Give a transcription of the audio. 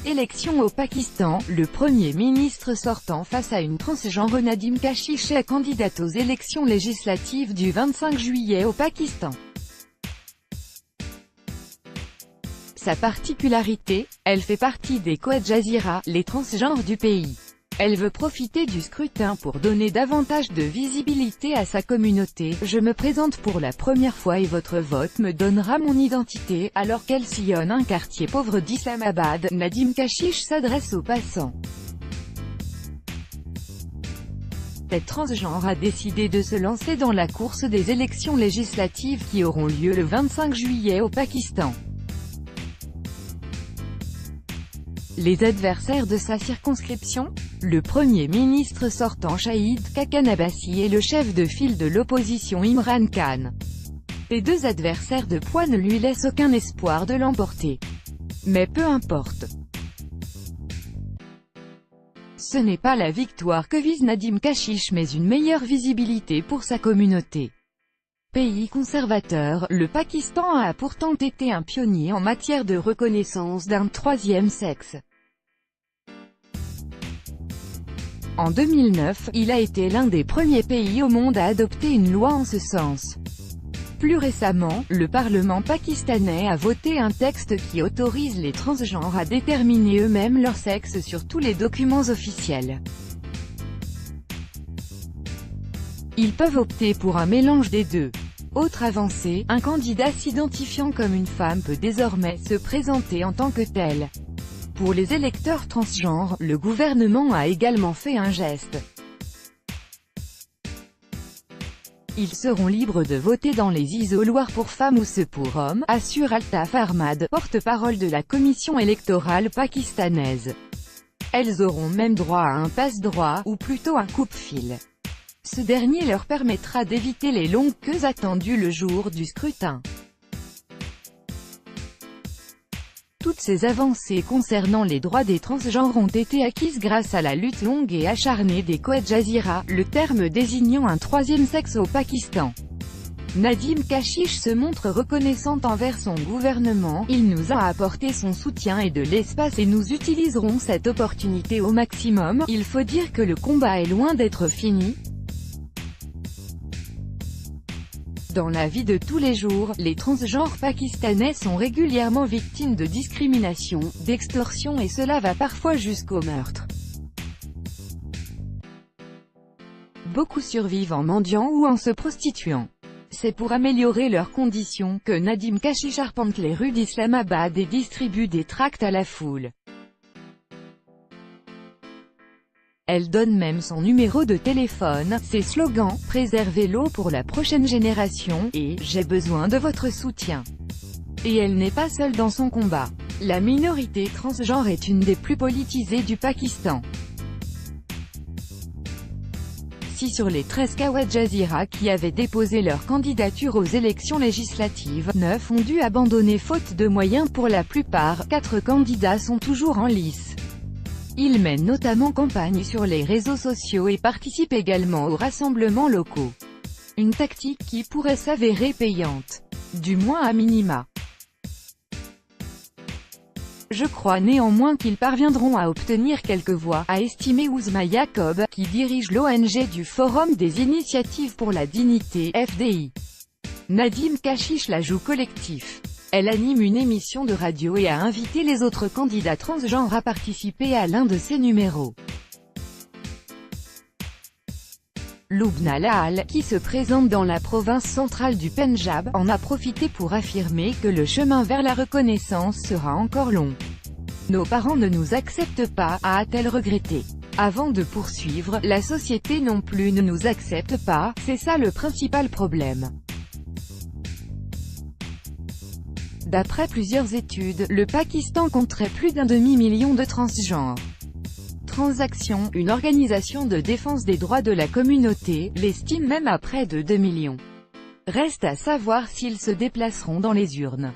Élection au Pakistan, le Premier ministre sortant face à une transgenre Nadim Kashish est candidate aux élections législatives du 25 juillet au Pakistan. Sa particularité, elle fait partie des Coedjazira, les transgenres du pays. Elle veut profiter du scrutin pour donner davantage de visibilité à sa communauté. Je me présente pour la première fois et votre vote me donnera mon identité. Alors qu'elle sillonne un quartier pauvre d'Islamabad, Nadim Kashish s'adresse aux passants. Cette transgenre a décidé de se lancer dans la course des élections législatives qui auront lieu le 25 juillet au Pakistan. Les adversaires de sa circonscription? Le Premier ministre sortant Shahid Khaqan Abbasi et le chef de file de l'opposition Imran Khan. Ces deux adversaires de poids ne lui laissent aucun espoir de l'emporter. Mais peu importe. Ce n'est pas la victoire que vise Nadim Kashish mais une meilleure visibilité pour sa communauté. Pays conservateur, le Pakistan a pourtant été un pionnier en matière de reconnaissance d'un troisième sexe. En 2009, il a été l'un des premiers pays au monde à adopter une loi en ce sens. Plus récemment, le Parlement pakistanais a voté un texte qui autorise les transgenres à déterminer eux-mêmes leur sexe sur tous les documents officiels. Ils peuvent opter pour un mélange des deux. Autre avancée, un candidat s'identifiant comme une femme peut désormais se présenter en tant que tel. Pour les électeurs transgenres, le gouvernement a également fait un geste. Ils seront libres de voter dans les isoloirs pour femmes ou ceux pour hommes, assure Altaf Ahmad, porte-parole de la commission électorale pakistanaise. Elles auront même droit à un passe-droit, ou plutôt un coupe-fil. Ce dernier leur permettra d'éviter les longues queues attendues le jour du scrutin. Toutes ces avancées concernant les droits des transgenres ont été acquises grâce à la lutte longue et acharnée des Coedjazira, le terme désignant un troisième sexe au Pakistan. Nadim Kashish se montre reconnaissant envers son gouvernement. Il nous a apporté son soutien et de l'espace et nous utiliserons cette opportunité au maximum. Il faut dire que le combat est loin d'être fini. Dans la vie de tous les jours, les transgenres pakistanais sont régulièrement victimes de discrimination, d'extorsion et cela va parfois jusqu'au meurtre. Beaucoup survivent en mendiant ou en se prostituant. C'est pour améliorer leurs conditions que Nadim Kashish arpente les rues d'Islamabad et distribue des tracts à la foule. Elle donne même son numéro de téléphone, ses slogans « Préservez l'eau pour la prochaine génération » et « J'ai besoin de votre soutien ». Et elle n'est pas seule dans son combat. La minorité transgenre est une des plus politisées du Pakistan. 6 sur les 13 Coedjazira qui avaient déposé leur candidature aux élections législatives, 9 ont dû abandonner faute de moyens pour la plupart, 4 candidats sont toujours en lice. Ils mènent notamment campagne sur les réseaux sociaux et participent également aux rassemblements locaux. Une tactique qui pourrait s'avérer payante. Du moins à minima. Je crois néanmoins qu'ils parviendront à obtenir quelques voix, a estimé Ouzma Yacob, qui dirige l'ONG du Forum des Initiatives pour la Dignité, FDI. Nadim Kashish la joue collectif. Elle anime une émission de radio et a invité les autres candidats transgenres à participer à l'un de ses numéros. Lubna Lahal, qui se présente dans la province centrale du Pendjab, en a profité pour affirmer que le chemin vers la reconnaissance sera encore long. Nos parents ne nous acceptent pas, a-t-elle regretté. Avant de poursuivre, la société non plus ne nous accepte pas, c'est ça le principal problème. D'après plusieurs études, le Pakistan compterait plus d'un demi-million de transgenres. Transaction, une organisation de défense des droits de la communauté, l'estime même à près de 2 millions. Reste à savoir s'ils se déplaceront dans les urnes.